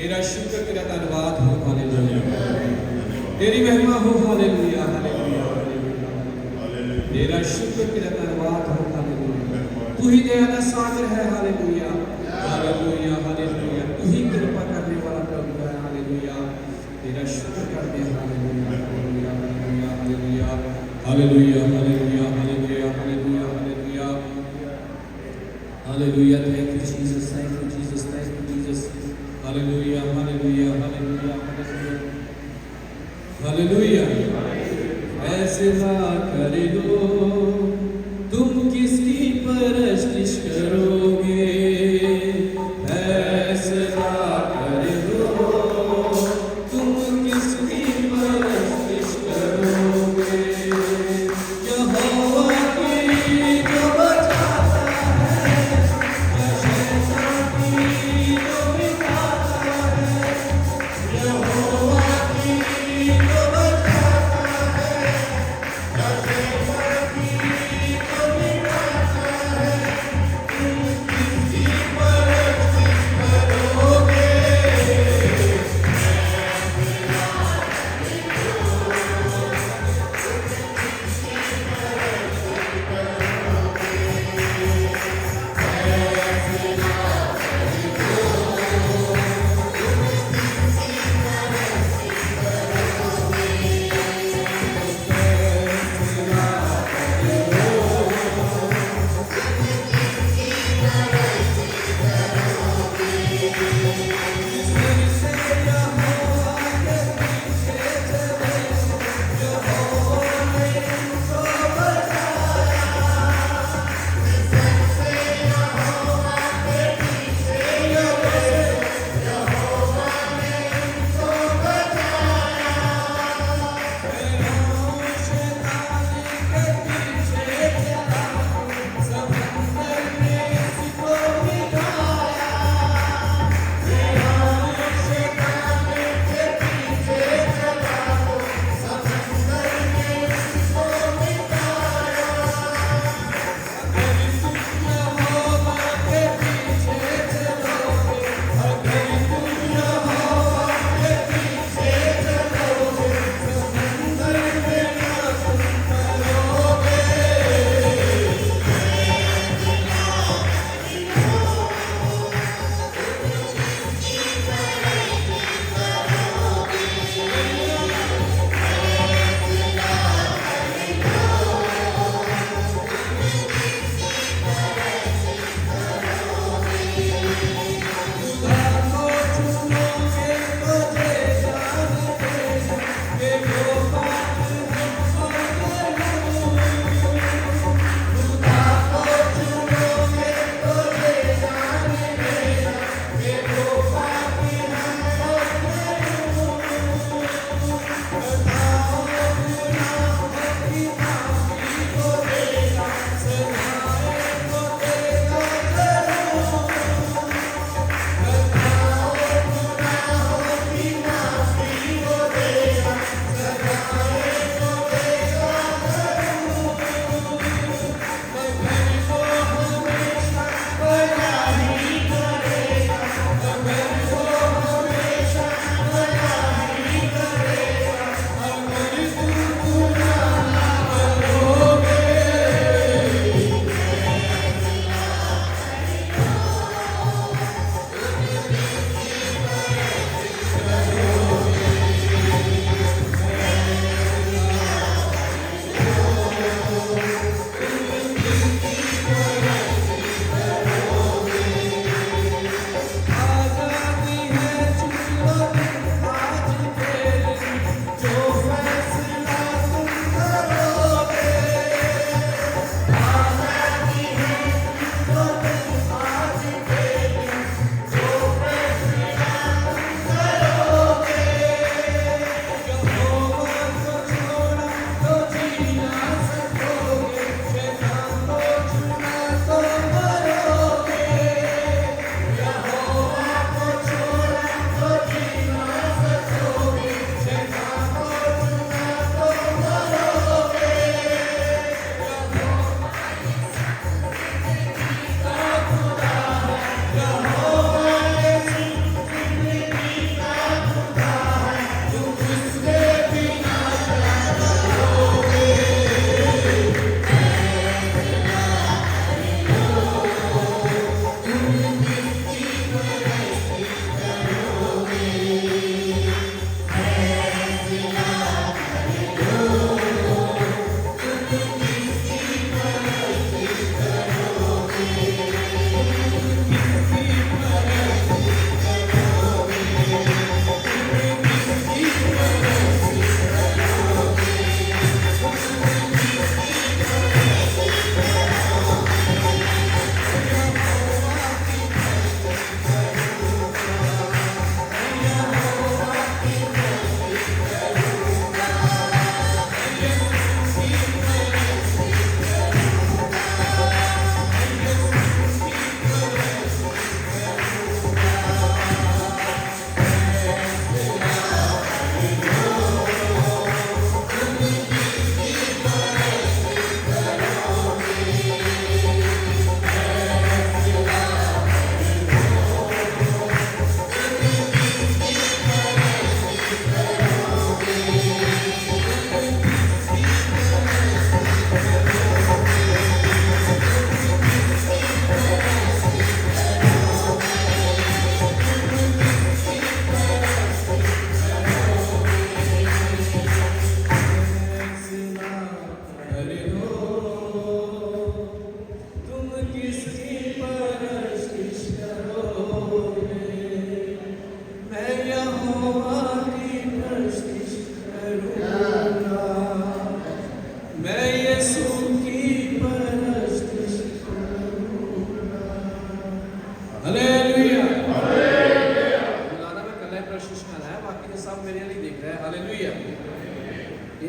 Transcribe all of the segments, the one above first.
تیرا شکر تیرا دھنواد ہو، ہاللویا، تیری مہما ہو، ہاللویا ہاللویا ہاللویا، تیرا شکر تیرا دھنواد ہو، ہاللویا، تو ہی دیا دا ساگر ہے، ہاللویا ہاللویا ہاللویا، تو ہی کرپا کرنے والا پربھو ہے، ہاللویا، تیرا شکر کرتے ہیں، hallelujah hallelujah hallelujah hallelujah hallelujah hallelujah hallelujah hallelujah hallelujah, thank you Jesus, thank you Jesus, thank you Jesus, hallelujah hallelujah hallelujah hallelujah hallelujah, فیصلہ کر دو تم کس کی پرستش کرو گے، فیصلہ کر دو تم کس کی پرستش کرو گے، یہوہ کی جو بچاتا ہے، یا شیطان کی جو مٹاتا ہے، یہوہ کی جو بچاتا ہے، یا شیطان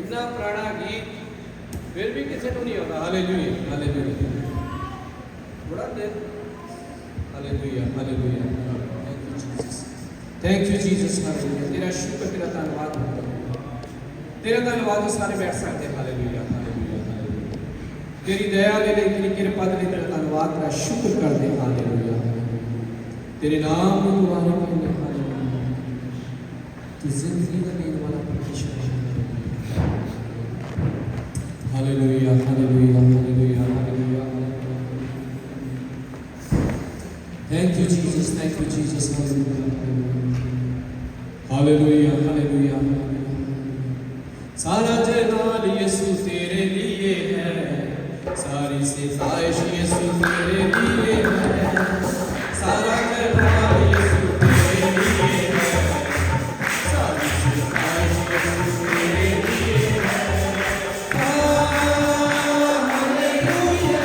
इन्ना पुराना गीत फिर भी किसी को नहीं आता। हालेलुया हालेलुया, बड़ा दिल। Hallelujah hallelujah, thank you Jesus. Hallelujah, तेरा शुक्र तेरा धन्यवाद, तेरा धन्यवाद। सारे बैठ सकते हैं। हालेलुया हालेलुया हालेलुया, तेरी दया दे लिए, तेरी कृपा दे लिए तेरा धन्यवाद, तेरा शुक्र करते हैं। हालेलुया, तेरे नाम में दुआएं करते हैं। हालेलुया, तू जिंदगी का देने वाला परमेश्वर है। Hallelujah hallelujah hallelujah hallelujah, thank you Jesus, thank you Jesus. Hallelujah hallelujah, सारा जलाल यीशु तेरे लिए है, सारी सिताइश यीशु तेरे लिए है, सारा जलाल यीशु तेरे लिए है, सारी सिताइश यीशु तेरे लिए है। हालेलुया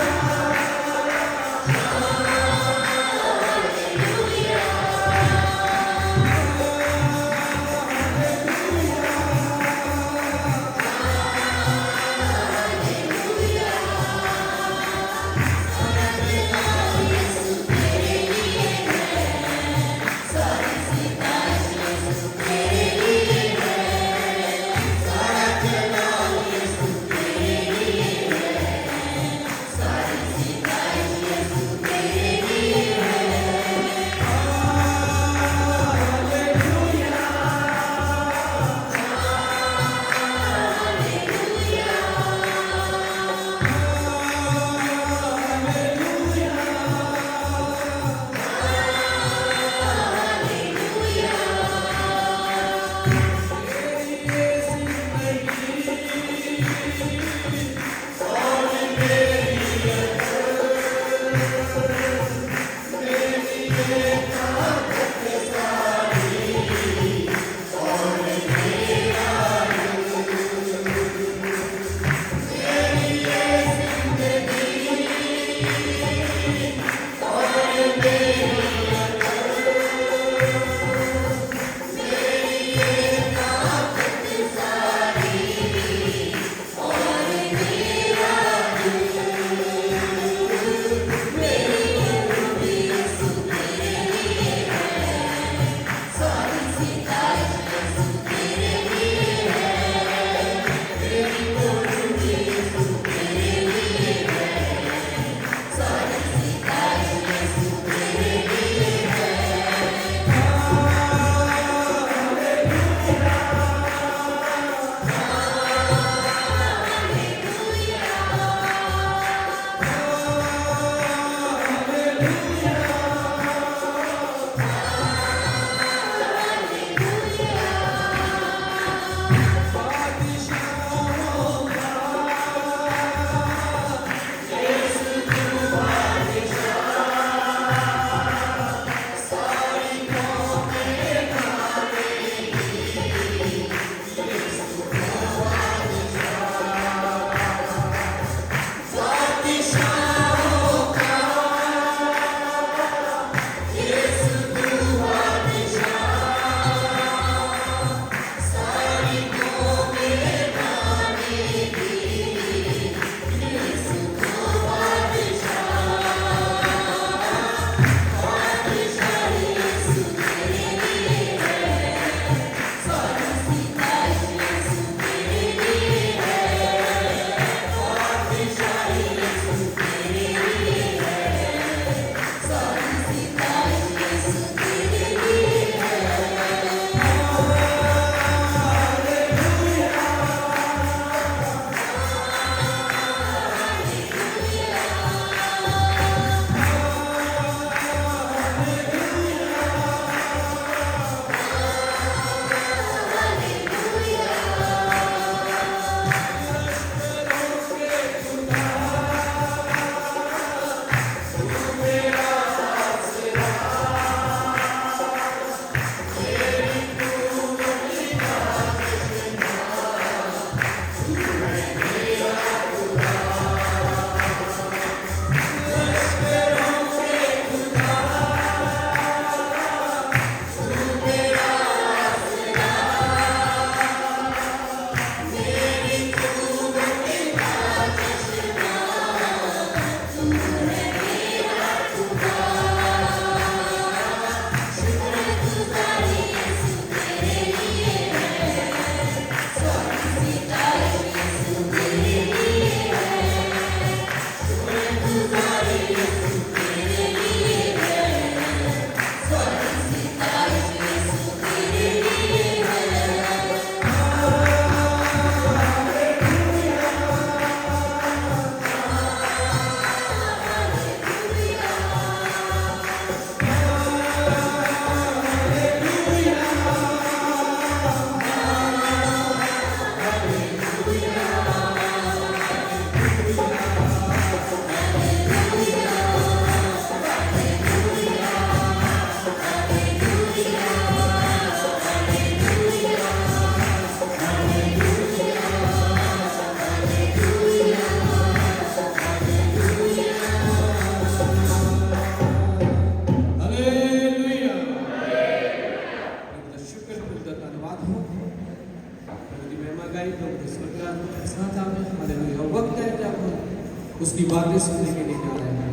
اس کی باتیں سننے کے لیے جا رہے ہیں.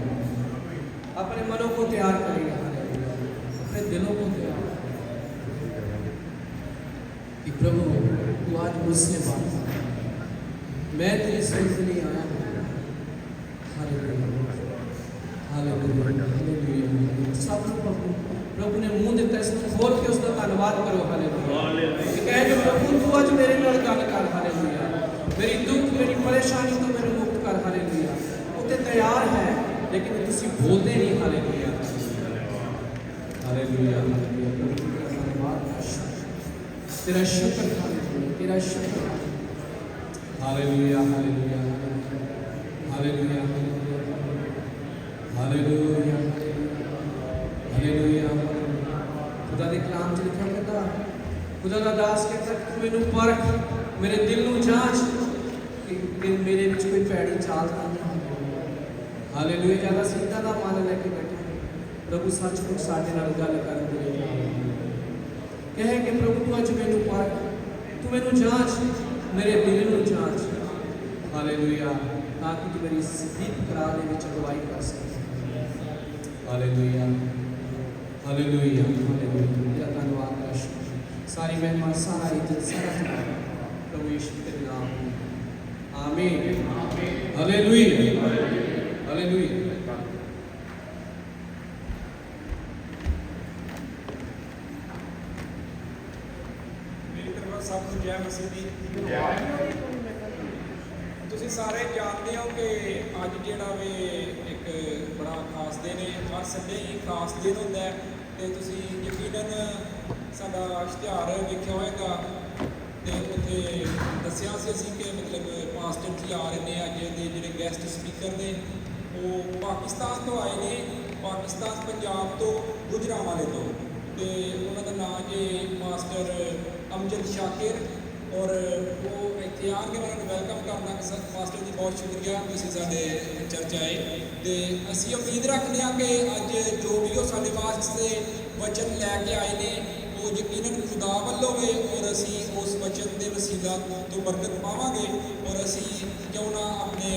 اپنے منوں کو تیار کریں گے, اپنے دلوں کو تیار کہ پربھو تو آج مجھ سے بات کر, میں تیرے سن کے لیے آیا ہوں. ہاللیلویا, ہاللیلویا, ہاللیلویا. سب لوگ پربھو نے منہ دیتا ہے, اس کو کھول کے اس کا دھنواد کرو. ہاللیلویا. کہے کہ پربھو تو آج میرے نال گل کر. ہاللیلویا. میری دکھ, میری پریشانی تو میرے مکت کر. ہاللیلویا. وہ تے تیار ہے لیکن تسی بولتے نہیں. ہاللیلویا, ہاللیلویا, ہاللیلویا. تیرا شکر, ہاللیلویا, تیرا شکر. ہاللیلویا, ہاللیلویا, ہاللیلویا, ہاللیلویا, ہاللیلویا. خدا دے کلام چ لکھا کہتا, خدا دا داس کہتا تو مینوں پرکھ, میرے دل نوں جانچ کہ میرے وچ کوئی پیڑی چال نہیں. ہاللیلویا. زیادہ سیدھا دا مان لے کے بیٹھا پربھو سچ مچ ساڈے نال گل کر دے. کہے کہ پربھو تو اج مینوں پرکھ, تو مینوں جانچ, میرے دل نوں جانچ. ہاللیلویا. تاکہ تو میری صدیق کرا دے وچ اگوائی کر سکے. ہاللیلویا, ہاللیلویا, ہاللیلویا. تیرا دھنواد ہے. ساری مہمان, سارا عزت, سارا پربھو یسوع کے نام میں. آمین, ہاللیلویا, ہاللیلویا. سب کو جے مسیح دی. تسی سارے جانتے ہو کہ اج جڑا وے ایک بڑا خاص دن ہے. ہر سنڈے ہی خاص دن ہوتا ہے تے تسی یقیناً ساڈا اشتہار ویکھیا ہوئے گا تے اتنے دسیا سی اسی کہ مطلب پاسٹر جی آ رہے ہیں. اج دے جڑے گیسٹ سپیکر نے وہ پاکستان تو آئے نے, پاکستان پنجاب تو گجرانوالے تو, تے انہاں دا نام جے ماسٹر امجد شاکر. اور وہ اتنے آ کے انہوں نے ویلکم کرنا. ماسٹر جی بہت شکریہ تسی ساڈے چرچ آئے. تے اسی امید رکھنے ہاں کہ اج جو بھی وہ ساڈے واسطے وچن لے کے آئے نے وہ یقیناً خدا والوں وے, اور اسی اس وچن دے وسیلہ تو برکت پاواں گے. اور اسی کیوں نہ اپنے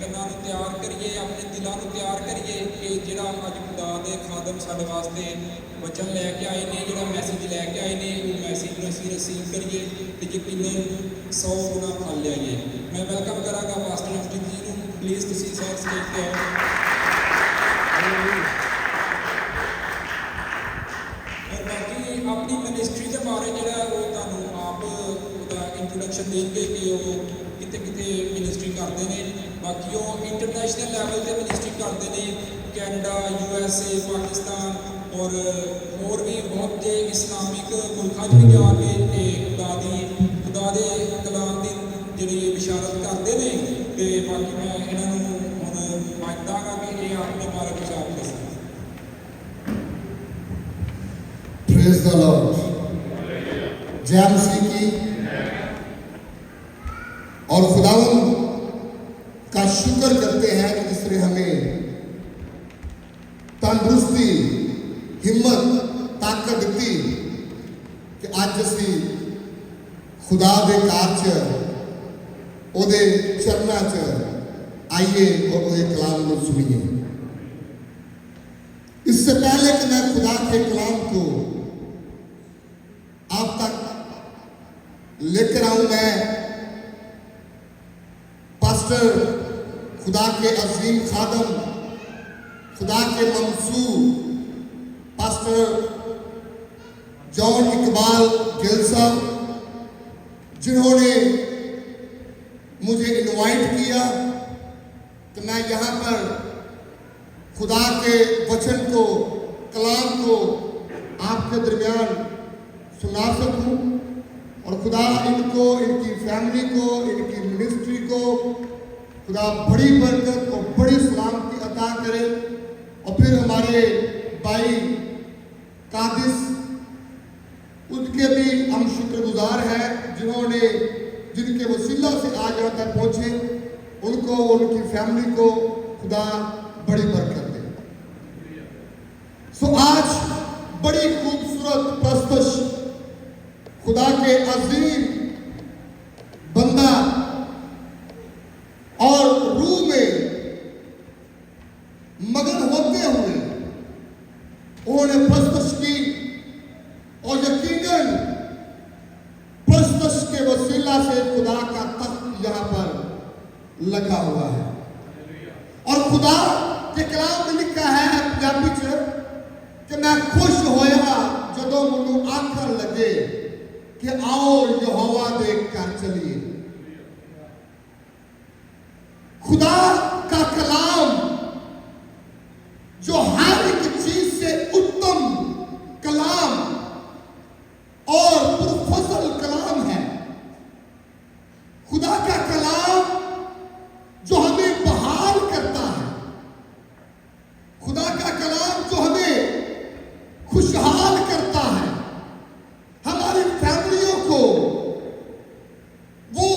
کناں نوں تیار کریے, اپنے دلاں نوں تیار کریے کہ جڑا اج خدا دے خادم ساڈے واسطے وچن لے کے آئے نے, جڑا میسیج لے کے آئے نے, وہ میسیج نوں اسی ریسیو کریے تے یقیناً 100 گنا پھل لیائیے. میں ویلکم کراں گا ماسٹر امجد جی نوں. پلیز تسی سر اسٹیج تے آؤ. اور باقی اپنی منسٹری کے بارے جڑا وہ تانوں آپ انٹروڈکشن دیں گے کہ وہ کتے کتے منسٹری کرتے ہیں. باقی وہ انٹرنیشنل لیول تے منسٹری کرتے ہیں, کینیڈا, USA, پاکستان اور بھی بہت سے اسلامک ملکاں بھی جا کے خدا دے کلام دی جڑی بشارت کرتے ہیں. تے باقی میں انہاں نوں ہن مائک داں گا کہ یہ اپنے بارے کچھ آپ دسیں. پریز دی لارڈ. جے مسیح کی. اور خداوند کا شکر کرتے ہیں کہ جس نے ہمیں تندرستی, ہمت, طاقت دیتی کہ اج اسی خدا دے کار چ او دے چرنا چ آئیے اور وہ کلام کو سنیے. اس سے پہلے کہ میں خدا کے کلام کو آپ تک لے کر آؤں, میں پاسٹر, خدا کے عظیم خادم, خدا کے منصور پاسٹر جان اقبال گل صاحب, جنہوں نے مجھے انوائٹ کیا کہ میں یہاں پر خدا کے وچن کو, کلام کو آپ کے درمیان سنا سکوں. اور خدا ان کو, ان کی فیملی کو, ان کی منسٹری کو خدا بڑی برکت اور بڑی سلامتی عطا کرے. اور پھر ہمارے بھائی قادس, ان کے بھی ہم شکر گزار ہیں جنہوں نے, جن کے وسیلہ سے آج یہاں تک پہنچے. ان کو, ان کی فیملی کو خدا بڑی برکت دے. سو آج بڑی خوبصورت پرستش خدا کے عظیم بندہ اور روح میں परस्तश की और यकीनन परस्तश के वसीला से खुदा का तख्त यहाँ पर लगा हुआ है और खुदा के कलाम में लिखा है पंजाबी च कि मैं खुश होया जदों मैनू आखन लगे कि आओ यहोवा दे घर चलिए। खुदा का कलाम जो हर एक चीज से उत्तम कलाम और पुरफजल कलाम है, खुदा का कलाम जो हमें बहाल करता है, खुदा का कलाम जो हमें खुशहाल करता है, हमारी फैमिलियों को वो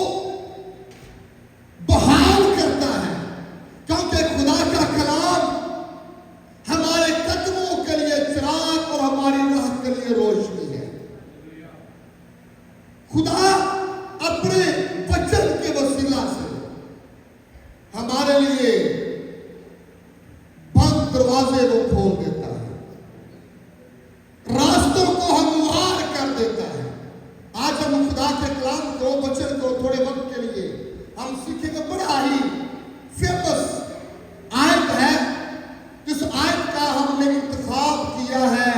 बहाल करता है, क्योंकि खुदा का कलाम हमारे कदमों के लिए चिराग और हमारी राह के लिए रोशनी है। खुदा अपने वचन के वसीला से हमारे लिए बंद दरवाजे को खोल देता है, रास्तों को हमवार कर देता है। आज हम खुदा के कलाम को, वचन को थोड़े वक्त के लिए हम सीखेंगे। बड़ा ही फेमस आयत है, जिस आयत का हमने इंतखाब किया है,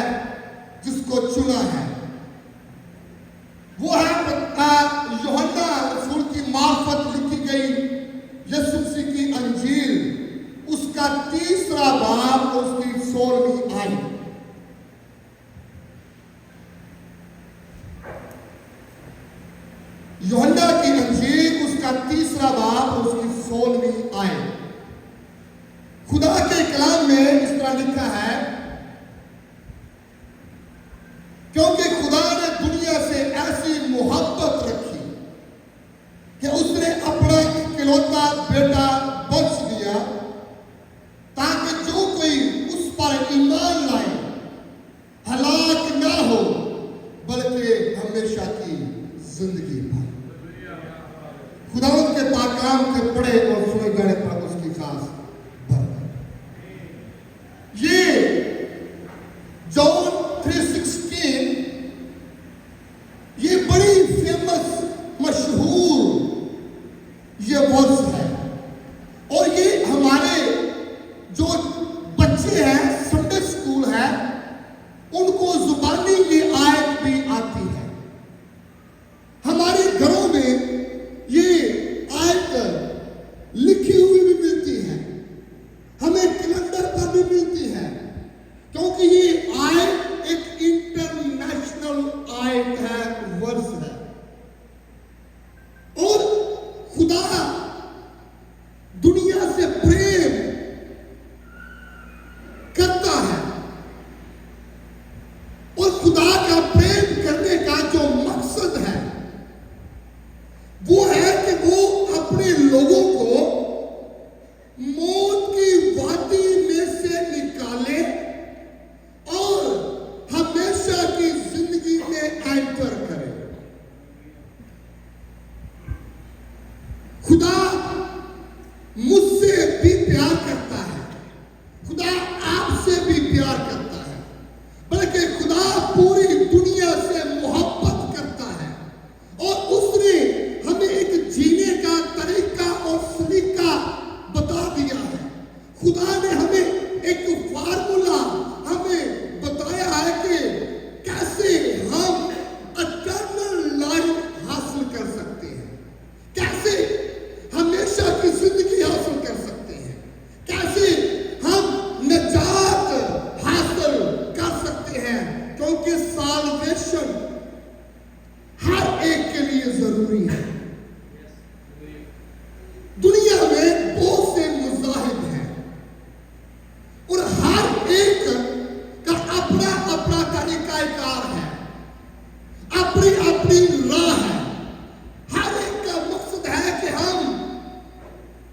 जिसको चुना है, वो है यूहन्ना रसूल की मार्फत लिखी गई यीशु मसीह की अंजील, उसका 3रा बाब और उसकी 16वीं आयत। यूहन्ना की अंजील उसका 3रा बाब और उसकी 16वीं आयत। खुदा के कलाम में इस तरह लिखा है, क्योंकि खुदा ने दुनिया से ऐसी मोहब्बत रखी कि उसने अपना इकलौता बेटा बख्श दिया, ताकि जो कोई उस पर ईमान लाए हलाक ना हो, बल्कि हमेशा की जिंदगी पाए। खुदा के पाकलाम के पढ़े और सुने जाने पर उसकी खास बरकत। ये जॉन 3:16 ये बड़ी फेमस मशहूर ये वर्स है, और ये हमारे जो बच्चे हैं, संडे स्कूल है, उनको जुबानी ये आयत भी आती है। हमारे घरों में ये आयत लिखी हुई भी मिलती है, हमें कैलेंडर पर भी मिलती है, क्योंकि ये आयत एक इंटरनेशनल आयत है, वर्स है। और खुदा दुनिया से प्रेम करता है, और खुदा का प्रेम करने का जो मकसद है वो है कि वो अपने लोगों को मौत की वादी में से निकाले और हमेशा की जिंदगी में एंटर करे। खुदा मुझसे भी प्यार करता है, खुदा आपसे भी प्यार करता है, बल्कि खुदा पूरी दुनिया से मोहब्बत करता है, और उसने हमें एक जीने का तरीका और सलीका बता दिया है। खुदा ने हमें एक फार्मूला हमें बताया है कि कैसे हम इटर्नल लाइफ हासिल कर सकते हैं, कैसे हमेशा की जिंदगी हासिल कर सकते हैं, कैसे हम निजात हासिल कर सकते हैं, क्योंकि साल्वेशन हर एक के लिए जरूरी है। दुनिया में बहुत से मुजाहिद हैं, और हर एक का अपना अपना तरीकाकार है, अपनी अपनी राह है। हर एक का मकसद है कि हम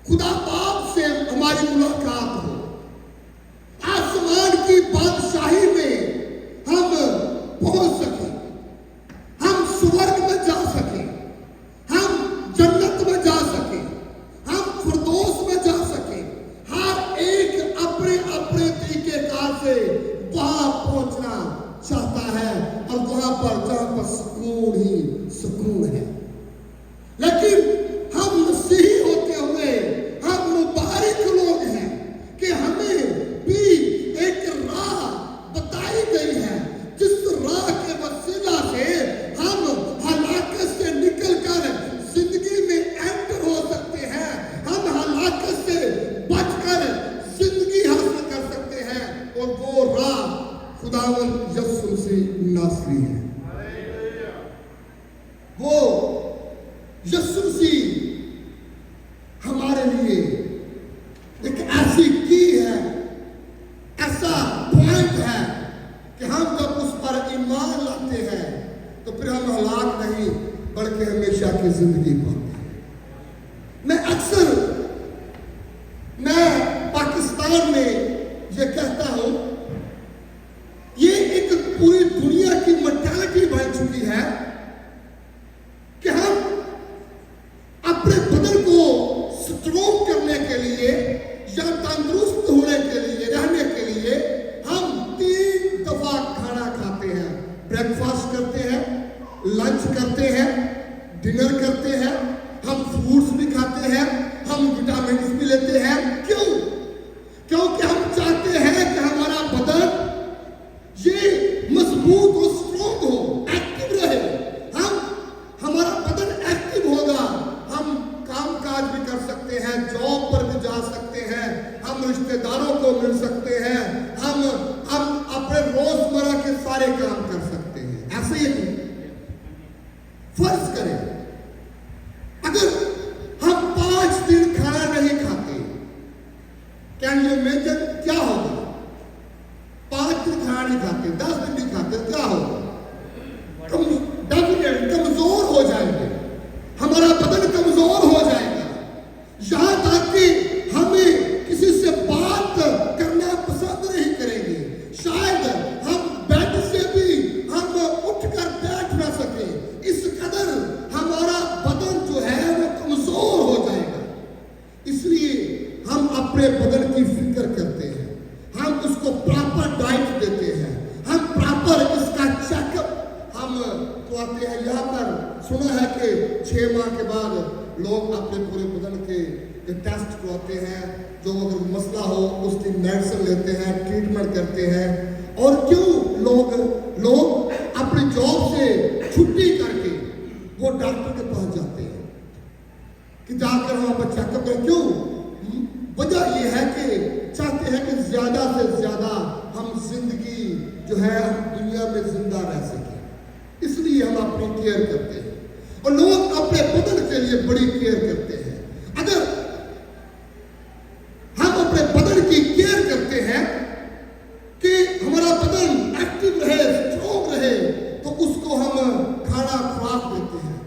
खुदा बाप से हमारी मुलाकात हो, आसमान की बादशाही में हम पहुंच सकें, हम स्वर्ग में जा सकें, हम सुकून ही सुकून है। लेकिन हम मसीही होते हुए हम मुबारक लोग हैं कि हमें भी एक राह बताई गई है, जिस राह के वसीला से हम हलाकत से निकलकर जिंदगी में एंटर हो सकते हैं, हम हलाकत से बचकर जिंदगी हासिल कर सकते हैं, और वो राह खुदावंद यीशु मसीह नासरी है। वो यीशु मसीह हमारे लिए एक ऐसी की है, ऐसा पॉइंट है कि हम जब उस पर ईमान लाते हैं तो फिर हम हलाक नहीं बल्कि हमेशा की जिंदगी पाते हैं। मैं पाकिस्तान में ये कहता हूं, ये एक पूरी दुनिया की मेंटालिटी बन चुकी है कि हम अपने बदन को स्ट्रॉन्ग करने के लिए या तंदुरुस्त होने के लिए, रहने के लिए हम 3 दफा खाना खाते हैं। ब्रेकफास्ट करते हैं, लंच करते हैं, डिनर करते हैं, हम फ्रूट्स भी खाते हैं, हम विटामिन भी लेते हैं। क्यों? क्योंकि हम चाहते हैं कि हमारा बदन ये मजबूत हो, स्ट्रॉन्ग हो, एक्टिव रहे। हमारा बदन एक्टिव होगा, हम काम काज भी कर सकते हैं, जॉब पर भी जा सकते हैं, हम रिश्तेदारों को मिल सकते हैं, हम अपने रोजमर्रा के सारे काम कर सकते हैं। ऐसे ही फर्ज करें अगर हम 5 दिन खाना नहीं खाते, कैन यू इमेजिन क्या होगा? 5 दिन खाना नहीं खाते, 10 दिन नहीं खाते, क्या होगा? कमजोर हो जाएंगे, हमारा बदन कमजोर हो जाएगा, यहां तक कि हमें किसी से बात करना पसंद नहीं करेंगे। शायद हम बेड से भी हम उठकर बैठ ना सके, इस कदर हमारा बदन जो है वो कमजोर हो जाएगा। इसलिए हम अपने बदन की फिक्र करते हैं, हम उसको प्रॉपर डाइट देते हैं, हम प्रॉपर इसका चेकअप हम तो आते हैं। यहाँ पर सुना है कि 6 माह के बाद लोग अपने पूरे बदन के टेस्ट करवाते हैं, जो अगर मसला हो उसकी मेडिसिन लेते हैं, ट्रीटमेंट करते हैं। और क्यों लोग अपनी जॉब से छुट्टी करके वो डॉक्टर के पास जाते हैं कि जाकर हम अपना चेकअप करें? क्यों? वजह ये है कि चाहते हैं कि ज्यादा से ज्यादा हम जिंदगी जो है दुनिया में जिंदा रह सके, इसलिए हम अपनी केयर करते हैं। और लोग अपने बदन के लिए बड़ी केयर करते हैं। अगर हम अपने बदन की केयर करते हैं कि हमारा बदन एक्टिव रहे, स्ट्रॉन्ग रहे, तो उसको हम खाना खुराक देते हैं।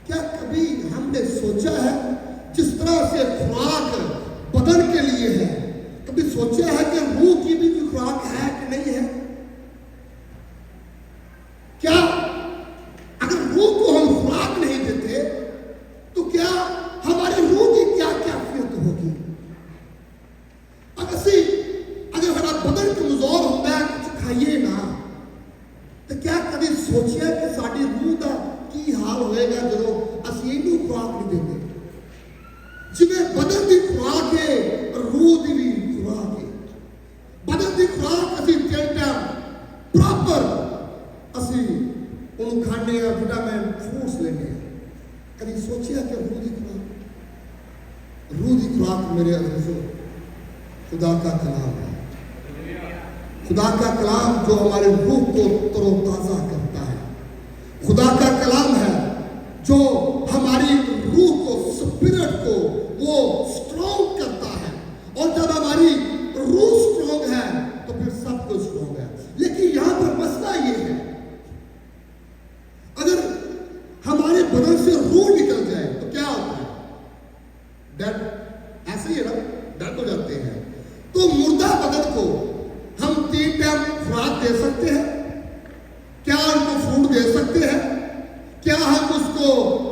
क्या कभी हमने सोचा है जिस तरह से खुराक बदन के लिए है, कभी सोचा है कि रूह की भी कोई खुराक है कि नहीं है? क्या अगर रूह को हम खुराक नहीं देते तो क्या हमारी रूह की क्या कैफियत होगी? अगर हमारा बदन कमजोर होता है, कुछ खाइए ना, तो क्या कभी सोचिए कि साड़ी रूह का की हाल होएगा जो असी इनू खुराक नहीं देते? जिवें बदन की खुराक है, रूह की भी खुराक है। बदन की खुराक असी 3 टाइम प्रॉपर असी उन खाने या विटामिन फ्रूट्स लेने। कभी सोचिए कि रूह की खुराक मेरे अजीजों खुदा का कलाम है। खुदा का कलाम जो हमारे रूह को तरोताजा करता है, खुदा का कलाम है जो हमारी रूह को, स्पिरिट को वो स्ट्रॉन्ग करता है। और जब हमारी रूह स्ट्रॉन्ग है तो फिर सब कुछ स्ट्रॉन्ग है। लेकिन यहां पर मसला ये है, अगर हमारे बदन से रूह निकल जाए तो क्या होता है? डेड। ऐसे ही है ना, डेड हो जाते हैं। तो मुर्दा बदन को हम 3 टाइम खुराक दे सकते हैं? क्या उनको फूड दे सकते हैं? क्या हम उसको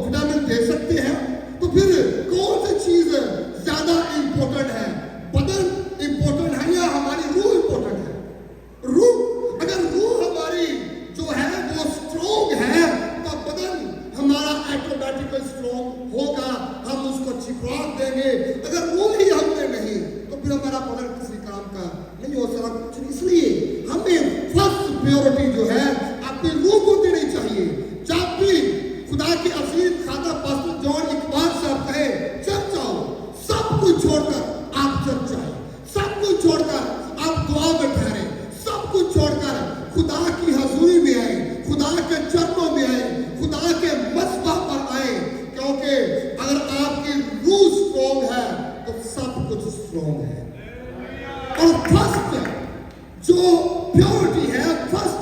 विटामिन दे सकते हैं? तो फिर कौन सी चीज ज्यादा इंपॉर्टेंट है? बदन इंपॉर्टेंट है या हमारी रूह इंपॉर्टेंट है? रूह, अगर रूह हमारी जो है वो स्ट्रॉन्ग है तो बदन है अपनी रूह को देनी चाहिए। जब भी खुदा के अजीम खादा पास्टर जॉन इकबाल साहब कहे चर्च आओ, सब कुछ छोड़कर आप चर्च आए, सब कुछ छोड़कर आप दुआ में ठहरे, सब कुछ छोड़कर खुदा की हजूरी में आए, खुदा के चरणों में आए, खुदा के मसबा पर आए, क्योंकि अगर आपकी रूह स्ट्रॉन्ग है तो सब कुछ स्ट्रॉन्ग है। और फर्स्ट जो प्योरिटी है, फर्स्ट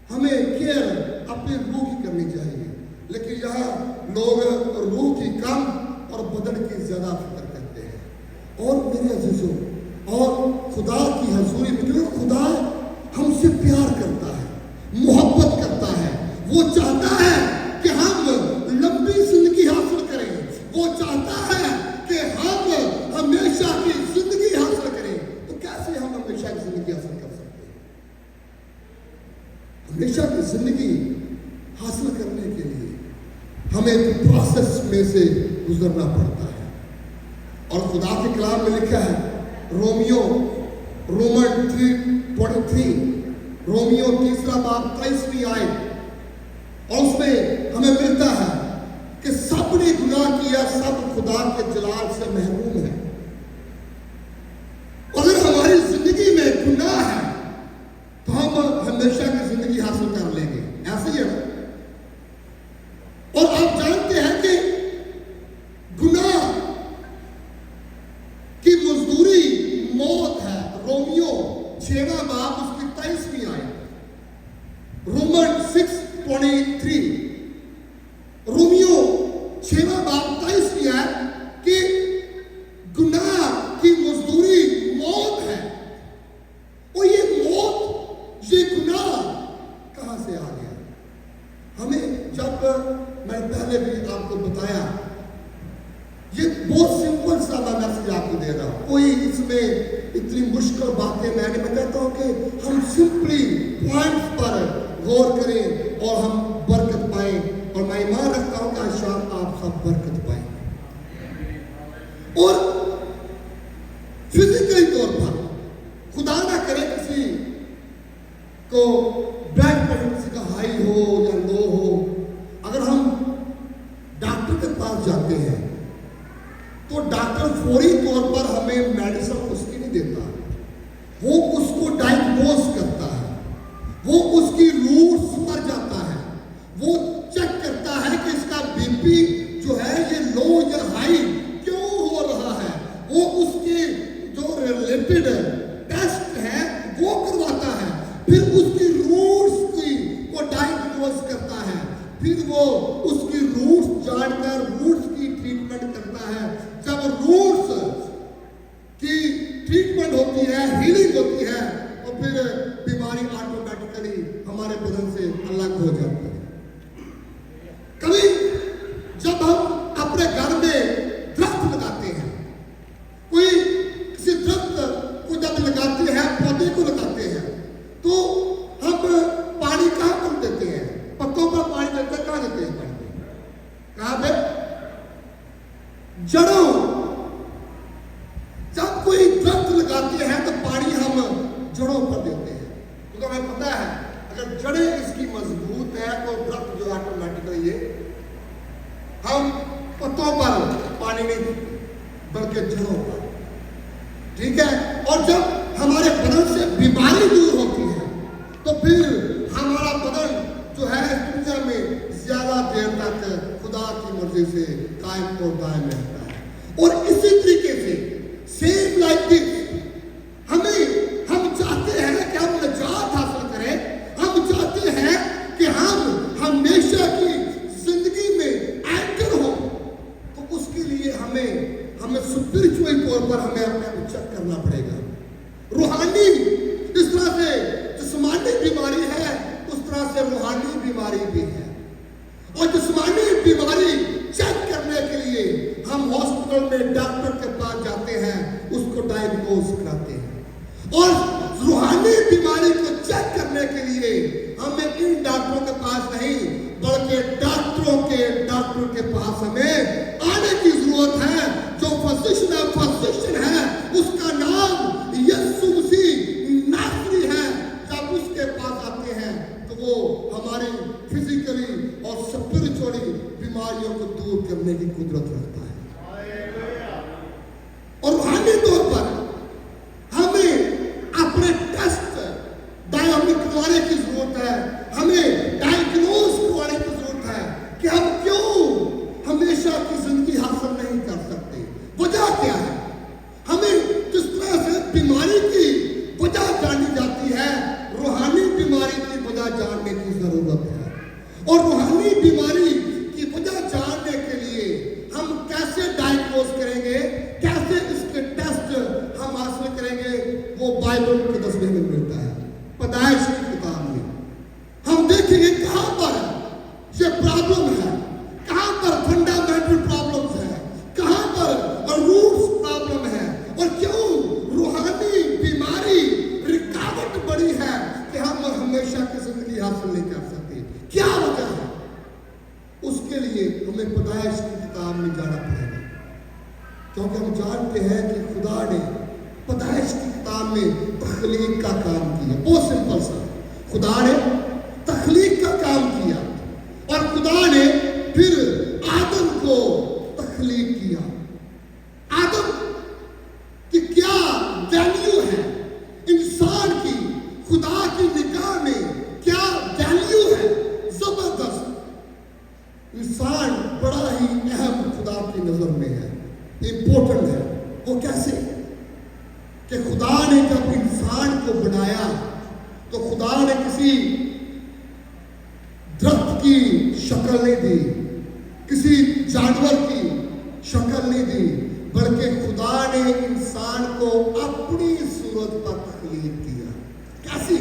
हमें केयर अपनी रूह की करनी चाहिए। लेकिन यहाँ लोग रूह की कम और बदन की ज्यादा फिक्र करते हैं। और मेरे अजीजों, और खुदा की हजूरी में, क्योंकि खुदा हमसे प्यार करता है, मोहब्बत करता है, वो चाहता है कि हम लंबी जिंदगी हासिल करें, वो चाहता है कि हम हमेशा की जिंदगी हासिल करें। तो कैसे हम हमेशा की जिंदगी हासिल कर सकते हैं? हमेशा की जिंदगी हासिल करने के लिए हमें प्रोसेस में से गुजरना पड़ता है। और खुदा के कलाम में लिखा है, रोमन 3:23, रोमियो 3:23 आयत, और उसमें हमें मिलता है कि सब ने गुनाह किया, सब खुदा के जलाल से महरूम है। अगर हमारी जिंदगी में गुनाह है तो हम हमेशा की जिंदगी हासिल कर लेंगे, ऐसे ही है ना? और आप जानते हैं कि गुनाह की मजदूरी मौत है। रोमियो 6वां बाब उसकी 23वीं आयत, रोमन 6:23, रोमियो 6वां बाब 23वीं आयत कि गुनाह की मजदूरी मौत है। और ये मौत, ये गुनाह कहां से आ गया? हमें, जब मैं पहले भी आपको बताया, ये बहुत सिंपल सा मैं मैसेज आपको दे रहा हूं, कोई इसमें इतनी मुश्किल बातें मैं कहता हूं कि हम सिंपली पॉइंट्स पर गौर करें और हम बरकत पाएं। और मैं ईमान रखता हूं कि आज शाम आप सब बरकत पाएंगे। और फिजिकली तौर पर खुदा ना करे किसी को ब्लड प्रेशर किसी का हाई हो या लो हो, अगर हम डॉक्टर के पास जाते हैं तो डॉक्टर फौरी तौर पर हमें मेडिसिन उसकी नहीं देता, वो उसको डायग्नोज करता है, वो उसकी रूट्स पर जाता है, वो चेक करता है कि इसका बीपी जो है ये लो या हाई क्यों हो रहा है, वो उसके जो रिलेटेड टेस्ट है वो करवाता है, फिर उसकी रूट्स की वो डायग्नोज करता है, फिर वो उसकी रूट्स जानकर रूट्स की ट्रीटमेंट करता है। जब रूट्स की ट्रीटमेंट होती है, हीलिंग होती है, तो फिर बीमारी ऑटोमेटिकली हमारे बदन से अलग हो जाती है। कभी जब हम अपने घर में दरख्त लगाते हैं, कोई किसी दरख्त को जब लगाते हैं, पौधे को लगाते हैं, तो हम पानी कहाँ पर देते हैं? पत्तों पर पानी देते हैं, कहाँ देते हैं पानी? कहाँ पे? जड़ों। जब कोई दरख्त लगाते हैं तो पानी हम जड़ों पर देते हैं, क्योंकि हमें पता है अगर जड़ें इसकी मजबूत है तो दरख्त जो ऑटोमेटिकली ये, हम पत्तों पर पानी नहीं देते बल्कि जड़ों पर, ठीक है? और जब हमारे बदन से बीमारी दूर होती है तो फिर हमारा बदन जो है इस दुनिया में ज्यादा देर तक खुदा की मर्जी से कायम और दायम रहता है। और इसी तरीके से सेम लाइक दिस, हम चाहते हैं कि हम निजात हासिल करें, हम चाहते हैं कि हम हमेशा की जिंदगी में एंकर हो, तो उसके लिए हमें स्पिरिचुअल तौर पर हमें अपने आप चेक करना पड़ेगा। रूहानी जिस तरह से जिस्मानी बीमारी है उस तरह से रूहानी बीमारी भी है, और जिस्मानी बीमारी चेक करने के लिए हम हॉस्पिटल में डॉक्टर के पास जाते हैं, उसको डायग्नोज कराते हैं, और रूहानी बीमारी को चेक करने के लिए हमें इन डॉक्टरों के पास नहीं बल्कि डॉक्टर के पास हमें आने की जरूरत है। जो फिजिशियन है उसका नाम यीशु मसीह नासरी है। जब उसके पास आते हैं बीमारियों को दूर करने की कुदरत रखता है। और रूहानी तौर पर हमें अपने टेस्ट डायग्नोस करवाने की जरूरत है, हमें डायग्नोस करवाने की जरूरत है कि हम क्यों हमेशा की जिंदगी हासिल नहीं कर सकते, वजह क्या है। हमें जिस तरह से बीमारी की वजह जानी जाती है, रूहानी बीमारी की वजह जानने की जरूरत है। और रूहानी बीमारी की वजह जानने के लिए हम कैसे डायग्नोस करेंगे, कैसे इसके टेस्ट हम हासिल करेंगे, वो बाइबल के दसवें में मिलता है, पैदाइश की किताब में। हम देखेंगे कहां पर ये प्रॉब्लम है, कहां पर फंडामेंटल प्रॉब्लम्स है, कहां पर रूट्स प्रॉब्लम है, और क्यों रूहानी बीमारी रुकावट बड़ी है कि हम हमेशा की जिंदगी हासिल नहीं कर सकते। क्या वजह है? उसके लिए हमें पैदाइश की किताब में जाना पड़ेगा, क्योंकि हम जानते हैं कि खुदा ने पैदाइश की किताब में तख्लीक का काम किया। बहुत सिंपल सा, खुदा ने तख्लीक का काम किया और खुदा ने फिर आदम को तख्लीक किया। आदम की क्या वैल्यू है इंसान की, खुदा की निगाह में क्या वैल्यू है, जबरदस्त। इंसान बड़ा ही अहम खुदा की नजर में है, इंपॉर्टेंट है। वो कैसे कि खुदा ने जब इंसान को बनाया तो खुदा ने किसी दरख्त की शक्ल नहीं दी, किसी जानवर की शक्ल नहीं दी, बल्कि खुदा ने इंसान को अपनी सूरत पर तख्लीक किया। कैसी,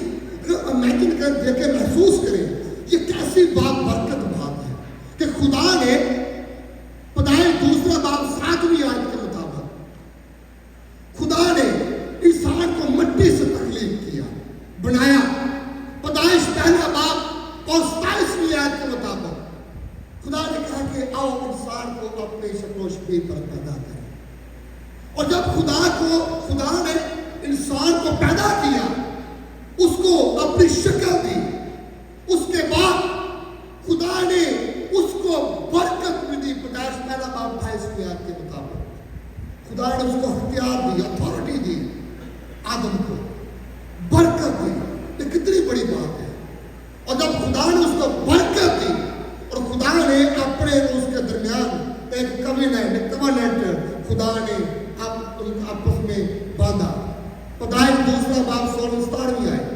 इमेजिन कर, देखे, महसूस करें, ये कैसी बरकत बात है कि खुदा ने पैदाइश 2 बाब 7वीं आयत के मुताबिक खुदा ने इंसान को मिट्टी से तख्लीक किया, बनाया। पैदाइश 1 बाब और 27वीं आयत के मुताबिक खुदा ने कहा कि आओ इंसान को अपने शक्ल शबीह पर पैदा करें। और जब खुदा ने इंसान को पैदा किया, उसको अपनी शक्ल दी, उसके बाद खुदा ने उसको बरकत भी दी। पैदाइश 1 बाब 28वीं आयत के मुताबिक खुदा ने उसको हथियार दी, अथॉरिटी दी, आदम को बरकत दी। ये कितनी बड़ी बात है। और जब खुदा ने उसको बरकत दी और खुदा ने अपने उसके दरमियान एक कवेनेंट खुदा ने आपस में बांधा। पैदाइश 2 बाब 16वीं आयत,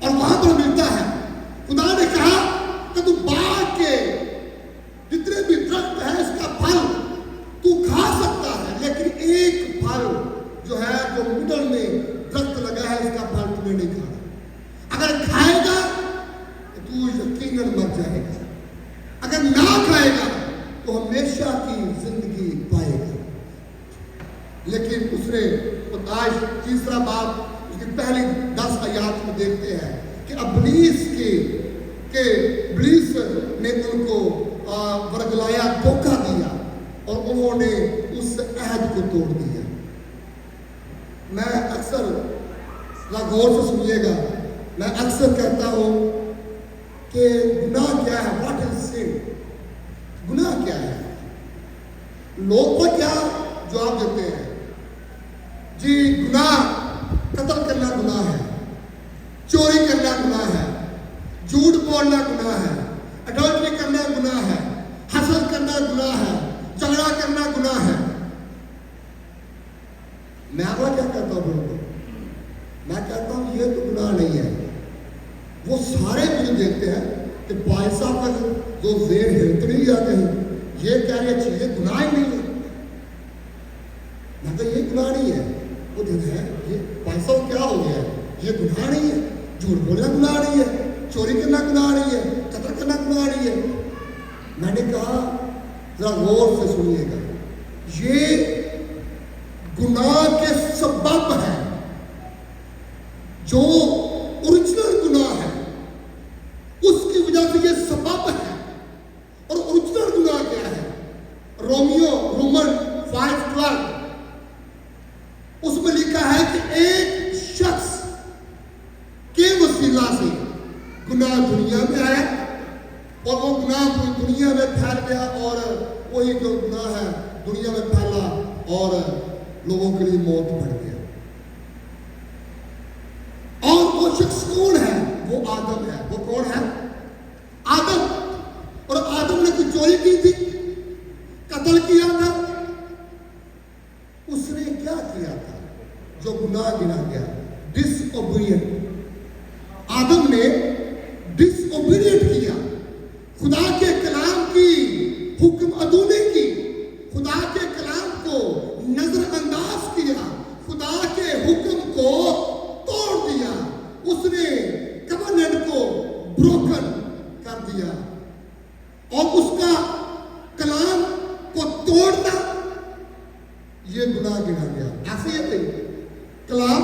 और वहां पर मिलता है खुदा ने कहा कि तू बाग के जितने भी दरख्त है इसका फल तू खा सकता है, लेकिन एक फल जो है, जो मिडल में दरख्त लगा है, इसका फल तुम्हें नहीं खाना। अगर खाएगा तो तू यकीनन मर जाएगा, अगर ना खाएगा तो हमेशा की जिंदगी पाएगा। लेकिन उसने पैदाइश 3 बाब उसकी पहली 10 आयत में देखते हैं कि इब्लीस ने उनको वरगलाया, धोखा दिया और उन्होंने उस अहद को तोड़ दिया। मैं अक्सर, गौर से सुनिएगा, मैं अक्सर कहता हूं कि गुनाह क्या है, व्हाट इज सिन, गुनाह क्या है। लोग को क्या जवाब देते हैं, जी गुनाह कत्ल करना गुनाह है, चोरी करना गुनाह है, झूठ बोलना गुनाह है, एडल्ट्री करना गुनाह है, हसद करना गुनाह है, झगड़ा करना गुनाह है। मैं आपको क्या कहता हूं बोलो, मैं कहता हूं ये तो गुनाह नहीं है। वो सारे मुझे देखते हैं कि भाई साहब का जो जेर हिलत नहीं जाते हैं, ये क्या ये चीजें गुनाह ही नहीं है। मैं तो ये गुनाह नहीं है। वो देखते हैं ये भाई साहब क्या हो गया, ये गुनाह नहीं है, झूठ बोलना गुनाह नहीं है, चोरी करना गुनाह नहीं है, कत्ल करना गुनाह नहीं है। मैंने कहा जरा गौर से सुनिएगा, ये गुनाह के सबब है, जो ओरिजिनल गुनाह है उसकी वजह से ये सबब है। और ओरिजिनल गुनाह क्या है? रोमन 5:12 उसमें लिखा है कि एक शख्स के वसीला से गुनाह दुनिया में आया और वो गुनाह पूरी दुनिया में फैल गया और वही जो गुनाह है दुनिया में फैला और लोगों के लिए मौत बढ़ गया। और वो शख्स कौन है? वो आदम है। वो कौन है? आदम। और आदम ने कुछ चोरी की थी, कत्ल किया था, उसने क्या किया था जो गुनाह गिना गया? डिसओबीडिएंट। आदम ने डिसओबीडिएंट किया, खुदा के कलाम की हुक्म अदूनी की, खुदा के कलाम को नजरअंदाज किया, खुदा के हुक्म को तोड़ दिया, उसने कवनेंट को ब्रोकन कर दिया। और उसका कलाम को तोड़ना ये गुनाह गिना गया। ऐसे ही है, कलाम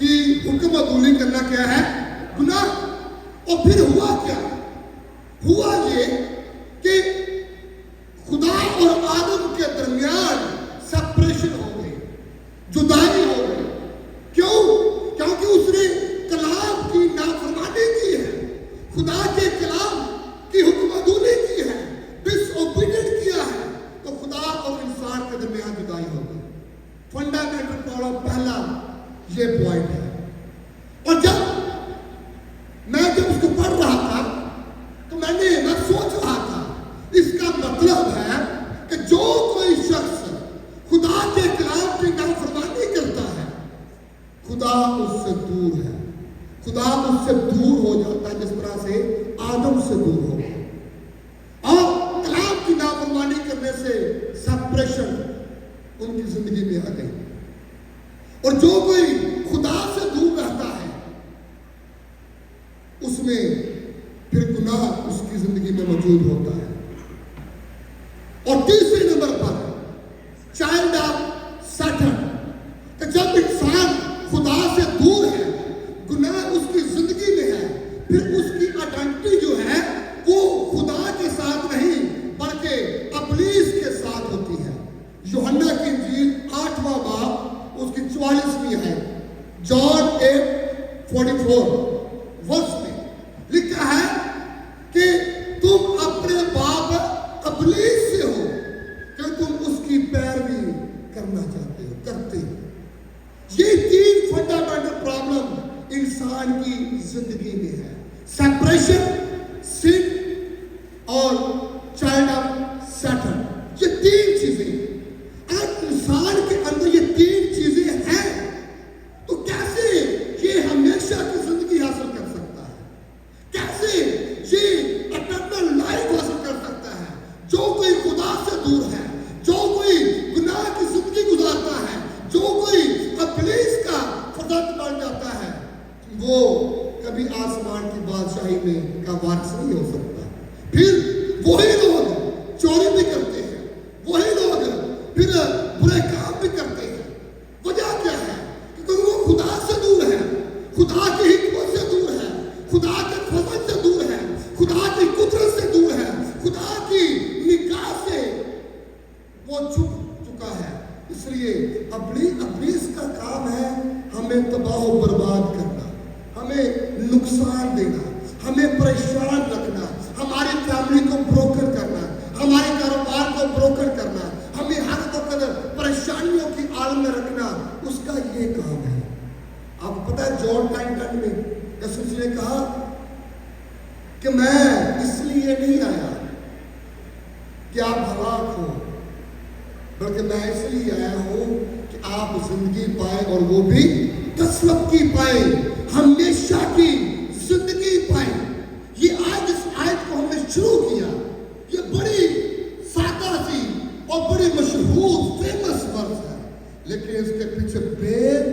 की हुक्म अदूनी करना क्या है? गुनाह। और फिर हुआ क्या? हुआ ये कि खुदा और आदम के दरमियान सेपरेशन हो गई, जुदाई हो गई। क्यों? क्योंकि उसने कलाम की नाफरमानी की है, खुदा के कलाम की हुक्म अदूनी की है, डिसओबीडिएंट किया है, तो खुदा और इंसान के दरमियान जुदाई हो गई। फंडामेंटल प्रॉब्लम पहला ये पॉइंट है। और जब उसको पढ़ रहा था तो मैं सोच रहा था, इसका मतलब है कि जो कोई शख्स खुदा के कलाम की नाफरमानी करता है, खुदा उससे दूर है, खुदा उससे दूर हो जाता है, जिस तरह से आदम से दूर हो गया। और कलाम की नाफरमानी करने से सेपरेशन उनकी जिंदगी में आ गई। और जो कोई खुदा से दूर रहता है उसमें फिर गुनाह उसकी जिंदगी में मौजूद होता है। और तीसरे नंबर पर चाइल्ड ऑफ सैटन, कि जब इंसान खुदा से दूर है, गुनाह उसकी जिंदगी में है, फिर उसकी आइडेंटिटी जो है वो खुदा के साथ नहीं बल्कि इब्लीस के साथ होती है। यूहन्ना की इंजील 8वां बाब उसकी 44वीं है, जॉन 8:44 वर्ष में लिखा है कि तुम अपने बाप इब्लीस से हो कि तुम उसकी पैरवी करना चाहते हो, करते हो। ये 3 फंडामेंटल प्रॉब्लम इंसान की जिंदगी में है: सेपरेशन, सिन और चाइल्ड ऑफ सैटन। ये 3 चीजें, अगर इंसान के अंदर ये 3 चीजें हैं तो कैसे ये हमेशा की जिंदगी हासिल कर सकता है? कैसे ये इटर्नल लाइफ हासिल कर सकता है? जो कोई खुदा से दूर है, जो कोई गुनाह की जिंदगी गुजारता है, जो कोई इब्लीस का फर्जंद बन जाता है, वो कभी आसमान की बादशाही में का वारिस नहीं हो सकता। फिर वही लोग चोरी भी करते हैं, वही लोग फिर बुरे काम भी करते हैं। वजह क्या है? क्योंकि वो खुदा से दूर है, खुदा की हिकमत से दूर है, खुदा के फजल से दूर है, खुदा की कुदरत से दूर है, खुदा की निगाह से वो छुप चुका है। इसलिए इब्लीस का काम है हमें तबाह बर्बाद करना, हमें नुकसान देना, हमें परेशान रखना, हमारी फैमिली को ब्रोकन करना, हमारे कारोबार को ब्रोकन करना, हमें हर वक्त परेशानियों की आड़ में रखना, उसका ये काम है। आपको पता है जॉन 10:10 में यीशु ने कहा कि मैं इसलिए नहीं आया कि आप हलाक हो, बल्कि मैं इसलिए आया हूं कि आप जिंदगी पाए और वो भी कसरत की पाए, हमेशा की जिंदगी पाए। ये आज इस आयत को हमने शुरू किया, ये बड़ी सादा सी और बड़ी मशहूर फेमस वर्स है, लेकिन इसके पीछे भेद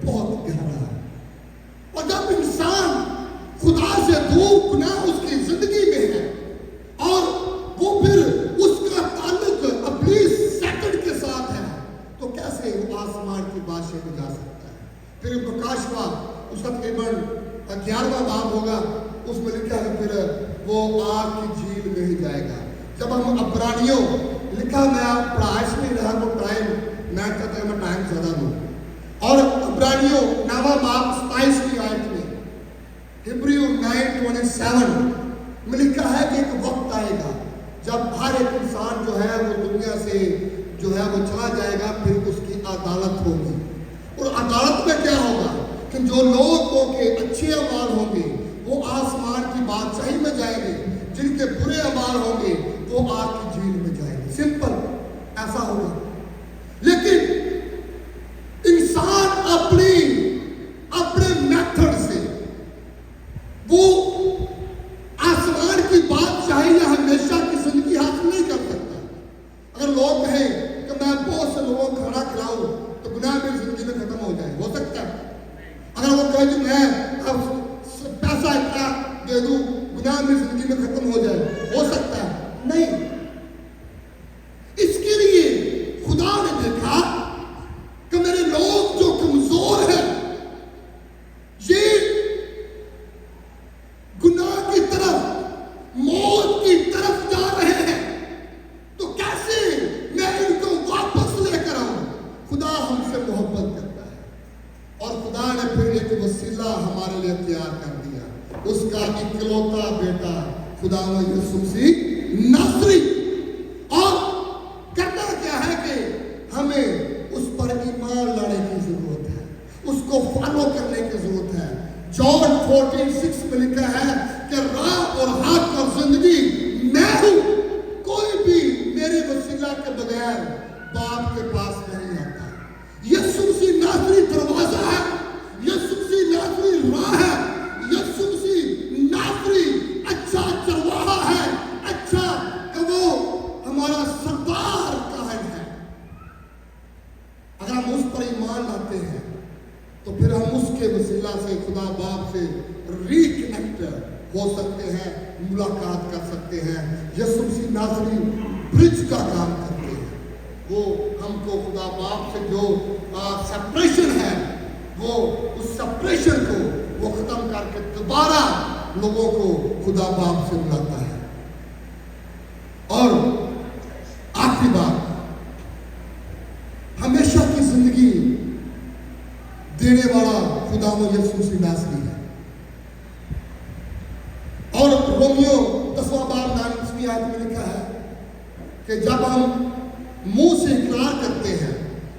बहुत गहरा है। और जब इंसान खुदा से दूर, गुनाह उसकी जिंदगी में है और वो फिर उसका ताल्लुक इब्लीस सैटन के साथ है, तो कैसे वो आसमान की बादशाही में जा सकता है? फिर प्रकाशवा उसका तकरीबन 11वां बाब होगा, उसमें लिखा है फिर वो आग की झील में ही जाएगा। जब हम अब्रानियों लिखा, मैं पढ़ा इसलिए रहा वो टाइम मैं कहता मैं टाइम ज्यादा दूँ। और अब्रानियों 9वां बाब 27वीं आयत में, हिब्रू 9:27 میں लिखा है कि एक वक्त आएगा जब हर एक इंसान जो है वो दुनिया से जो है वो चला जाएगा, फिर उसकी अदालत होगी। और अदालत में क्या होगा कि जो लोगों के अच्छे अमाल होंगे वो आसमान की बादशाही में जाएंगे, जिनके बुरे अमाल होंगे वो आग की झील में जाएंगे। सिंपल ऐसा होगा। लेकिन इंसान अपने मेथड से वो आसमान की बादशाही या हमेशा की जिंदगी हासिल नहीं कर सकता। अगर लोग कहें कि मैं बहुत से लोगों को खाना खिलाऊं तो गुनाह मेरी जिंदगी में खत्म हो जाए, हो सकता है। अगर वो कहे कि मैं अब पैसा इतना दे दूं गुनाह मेरी जिंदगी में खत्म हो जाए, हो सकता है। नहीं, इसके लिए खुदा ने देखा कि मेरे लोग जो कमजोर हैं, ये गुनाह की तरफ, मौत की तरफ जा रहे हैं, तो कैसे मैं इनको वापस लेकर आऊं। खुदा हमसे मोहब्बत करता है और खुदा ने फिर एक वसीला हमारे लिए तैयार कर दिया, उसका इकलौता बेटा खुदा यीशु मसीह नासरी। और करना क्या है कि हमें उस पर ईमान लाने की जरूरत है, उसको फॉलो करने की जरूरत है। जॉन 14:6 में लिखा है कि राह और हक और जिंदगी मैं हूं, कोई भी मेरे वसीला के बगैर बाप के पास नहीं आता। यीशु मसीह नासरी दरवाजा है, यीशु मसीह नासरी राह है, यीशु मसीह नासरी अच्छा चरवाहा है, अच्छा कि वो हमारा सरदार कायम है। अगर हम उस पर ईमान लाते हैं तो फिर हम उसके वसीला से खुदा बाप से रिकनेक्ट हो सकते हैं, मुलाकात कर सकते हैं। यीशु मसीह नासरी ब्रिज का काम करते हैं, वो हमको खुदा बाप से जो सेपरेशन है, वो उस सेपरेशन को वो खत्म करके दोबारा लोगों को खुदा बाप से बुलाता है। और आखिरी बात, हमेशा की जिंदगी देने वाला खुदा यीशु मसीह नासरी है। और रोमियो 10:9 आयत में लिखा है कि जब हम मुंह से इकरार करते हैं,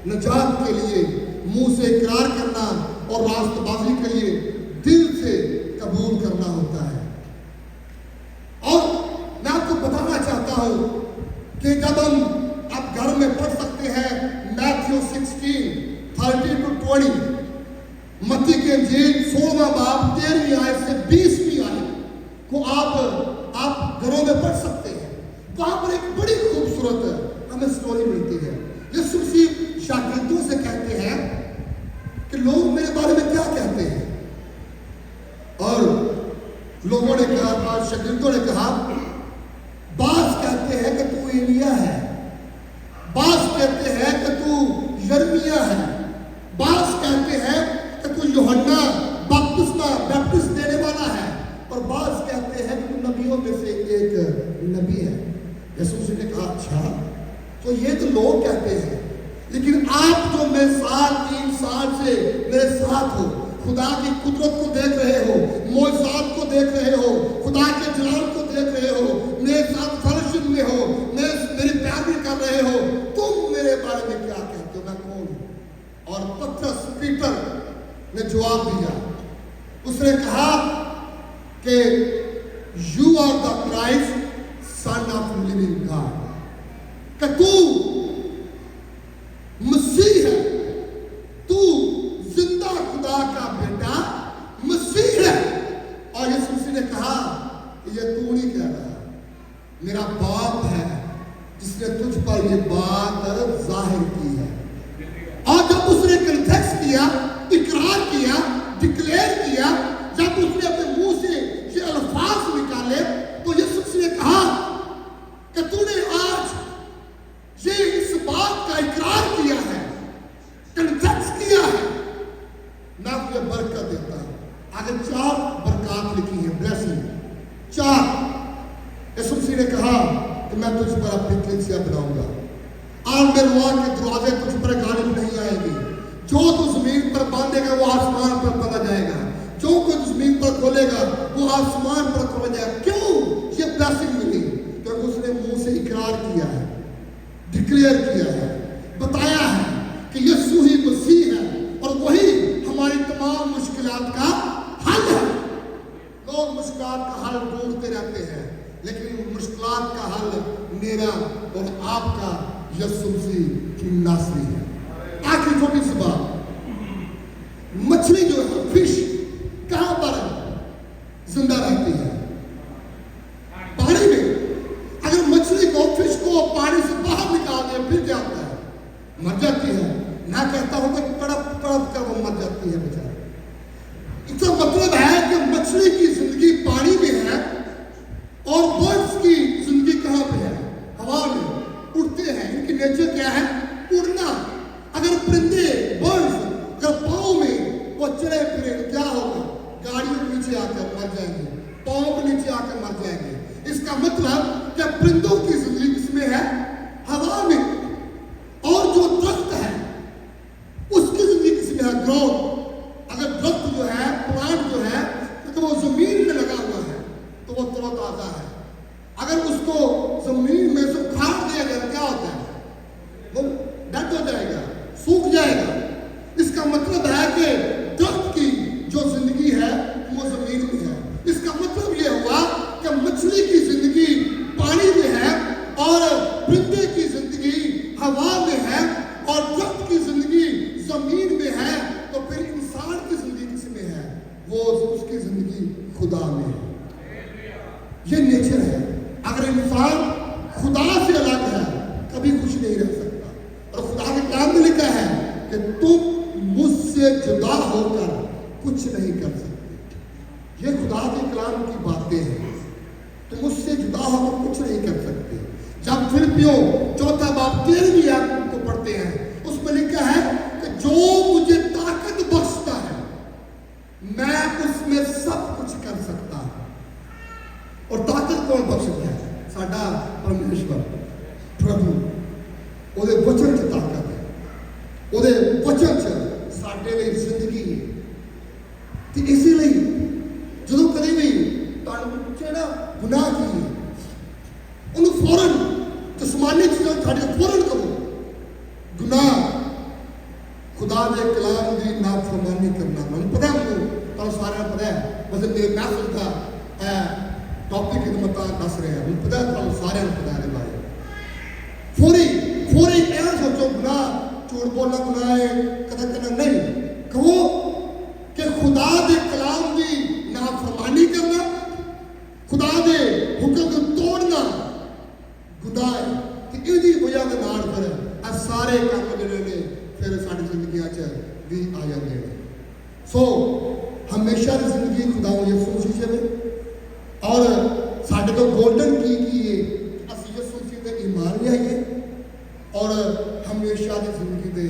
नजात के लिए मुंह से इकरार करना और रास्तबाजी के लिए दिल से कबूल करना होता है। और मैं आपको बताना चाहता हूं कि जब हम आप घर में पढ़ सकते हैं मैथ्यू 16:30-20, मत्ती की इंजील 16वां बाब 13वीं आयत से 20वीं आयत को आप घरों में पढ़ सकते हैं। वहां पर एक बड़ी खूबसूरत हमें स्टोरी मिलती है। यीशु मसीह शागिर्दों से कहते हैं कि लोग मेरे बारे में क्या कहते हैं। और लोगों ने कहा, शागिर्दों ने कहा, बास कहते हैं कि तू एलिया है, बास कहते हैं कि तू यर्मिया है, बास कहते हैं कि तू यूहन्ना बैप्टिस्ट देने वाला है, और बास कहते हैं कि तू नबियों में से एक नबी है। यीशु मसीह ने कहा, अच्छा तो ये तो लोग कहते हैं, लेकिन आप जो मेरे साथ 3 साल से मेरे साथ हो, खुदा की कुदरत को देख रहे हो, मौजूद को देख रहे हो, खुदा के जलाल को देख रहे हो, मेरे साथ फलशिप में हो, मेरी प्यारी कर रहे हो, तुम मेरे बारे में क्या कहते हो, मैं कौन हूं। और पतरस पीटर ने जवाब दिया, उसने कहा कि you are the Christ son of living God, कि तू मसीह है, तू जिंदा खुदा का बेटा मसीह है। और यीशु मसीह ने कहा, ये तू नहीं कह रहा, मेरा बाप है जिसने तुझ पर ये बात जाहिर की है। और जब उसने कन्फेस किया, इकरार किया, डिक्लेयर किया, जब उसने अपने मुंह से ये अल्फाज निकाले, तो यीशु मसीह ने कहा कि तूने आज ये इस बात का इकरार किया है, कन्फेस किया है, मैं तुझे बरकत देता हूं। आगे 4 बरकत लिखी है, ब्लेसिंग 4। यीशु मसीह ने कहा कि मैं तुझ पर अपनी कलीसिया बनाऊंगा, और मेरे वहां के दरवाजे तुझ पर गालिब नहीं आएंगे। जो तू जमीन पर बांधेगा वो आसमान पर बांधा जाएगा, जो कोई जमीन पर खोलेगा वो आसमान पर खोला जाएगा। क्यों? डिक्लेयर किया है, बताया है कि यीशु ही मसीह है और वही हमारी तमाम मुश्किलात का हल है। लोग मुश्किलात का हल ढूंढते रहते हैं, लेकिन मुश्किलात का हल मेरा और आपका यीशु मसीह की नासरी है। आखिरी छोटी सी बात, मछली जो है, फिश कहां पर जिंदा रहती है? पानी में। अगर मछली को, फिश को पानी से बाहर निकाल दे फिर क्या होता है? मर जाती है। ना कहता हूं कि तड़प तड़प कर वो मर जाती है बेचारा। इसका मतलब है कि मछली की जिंदगी पानी में है और बर्ड्स की जिंदगी कहां पे है? हवा में, उड़ते हैं। इनकी नेचर क्या है? उड़ना। अगर परिंदे, बर्ड्स अगर पाँव में वो चले फिरे क्या होगा? गाड़ियों के नीचे आकर मर जाएंगे, पाँव के नीचे आकर मर जाएंगे। इसका मतलब कि परिंदों की जिंदगी किसमें है? हवा में। और जो दरख्त है उसकी जिंदगी किसमें है? ग्राउंड। अगर दरख्त जो है, प्लांट जो है, तो वो जमीन में लगा हुआ है तो वो तरोताजा है। अगर उसको जमीन में से उखाड़ दिया जाए क्या होता है? वो डेड हो जाएगा, सूख जाएगा। इसका मतलब है कि दरख्त की जो जिंदगी है वो जमीन में है। इसका मतलब ये हुआ कि मछली की जिंदगी पानी में है और परिंदे की जिंदगी हवा में है और दरख्त की जिंदगी जमीन में है। तो फिर इंसान की जिंदगी किसमें है? वो उसकी जिंदगी खुदा में है। ये नेचर है। अगर इंसान खुदा से अलग है कभी कुछ नहीं रह सकता। और खुदा के कलाम में लिखा है कि तुम मुझसे जुदा होकर कुछ नहीं कर सकते। ये खुदा के कलाम की बातें हैं। तुम मुझसे जुदा होकर कुछ नहीं कर सकते। जब फिलिपियों 4 बाब 13वीं आयत को पढ़ते हैं, उसमें लिखा है कि जो मुझे ताकत बख्शता है मैं उसमें सब कुछ कर सकता हूं। और ताकत कौन बख्शता है? साडा परमेश्वर प्रभु। ਉਹਦੇ वचन च ताकत है, ਉਹਦੇ वचन च ਸਾਡੇ ਲਈ ਜ਼ਿੰਦਗੀ ਹੈ। ਤੇ ਇਸੇ ਲਈ ਜਦੋਂ ਕਦੇ ਵੀ ਤੁਹਾਨੂੰ ਪੁੱਛੇ ਨਾ ਗੁਨਾਹ ਕੀ ਹੈ, ਉਹਨੂੰ ਫੌਰਨ ਜਸਮਾਨੀ ਚੀਜ਼ਾਂ ਛੱਡ ਕੇ ਫੌਰਨ ਕਰੋ। ਗੁਨਾਹ खुदा के कलाम की नाफरमानी करना। मैं पता है, तुम सारे पता है, बस मेरे महफिल का टॉपिक मत दस रहे हैं। मैं पता है तुम सारे पता है बारे। फौरी ऐसा सोचो गुनाह, झूठ बोलना गुनाह है, कदम करना नहीं। कहो कि खुदा के कलाम की नाफरमानी करना, खुदा के हुक्म को तोड़ना गुनाह है। कि इसकी वजह के नाल फिर सारे काम जिहड़े ने फिर साड़ी जिंदगियां च भी आ जाते हैं। सो हमेशा की जिंदगी खुदा यीशु मसीह में और साढ़े को गोल्डन की है असं यीशु मसीह के ईमान लियाइए और हमेशा की जिंदगी के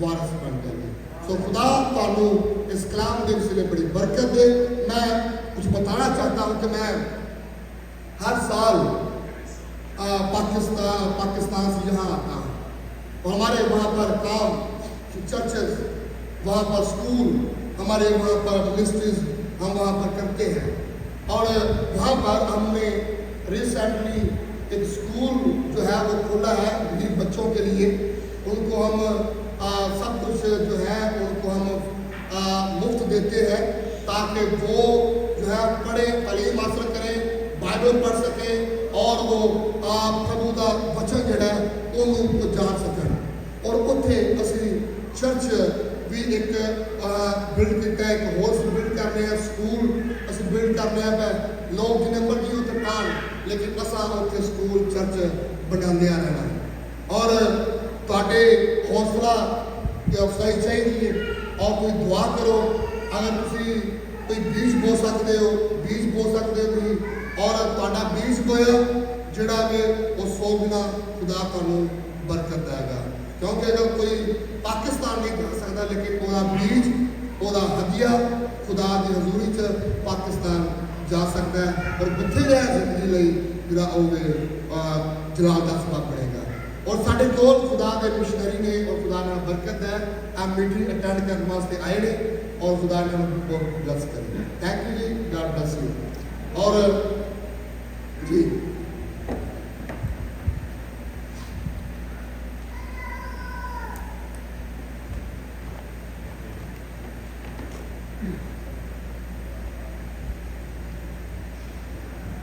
वारस बन जाइए। सो खुदा तुहानू इस कलाम के विषय बड़ी बरकत दे। मैं कुछ बताना चाहता हूँ कि मैं हर साल पाकिस्तान से यहाँ आता हूँ और हमारे वहाँ पर काम, चर्चेस, वहाँ पर स्कूल, हमारे वहाँ पर मिनिस्ट्रीज हम वहाँ पर करते हैं। और वहाँ पर हमने रिसेंटली एक स्कूल जो है वो खोला है गरीब बच्चों के लिए। उनको हम सब कुछ जो है उनको हम मुफ्त देते हैं ताकि वो जो है पढ़े, तालीम हासिल करें, बाइबल पढ़ सकें और वो प्रभु का वचन जड़ा उनको जान सकन। और उत्थे असी चर्च भी एक बिल्ड किया, एक होल बिल्ड कर रहे हैं, स्कूल असी बिल्ड कर रहे हैं। लोग जिन्हें मर्जी उत्थे पान, लेकिन असा उत्थे स्कूल चर्च बनाते रहना है। और तुहाडे हौसला की अफजाई चाहिए और कोई दुआ करो। अगर तुसी कोई बीज बो सकते हो, बीज बो सकते हो तुसी, और तुहाडा बीज बोया जिहड़ा वे वो 100 गुना खुदा तुहानू बरकत देगा। क्योंकि अगर कोई पाकिस्तान नहीं जा सकता, लेकिन वह बीज, वह हदिया खुदा की हजूरी च पाकिस्तान जा सकता है और बथेरे जिंदगी लिए जलाल का सबब बनेगा। और साढ़े कोल खुदा के मिशनरी ने और खुदा ने बरकत है आ मीटिंग अटेंड करने वास्ते आए ने और खुदा ने उनको ब्लेस करें। थैंक यू जी, गॉड ब्लेस यू। और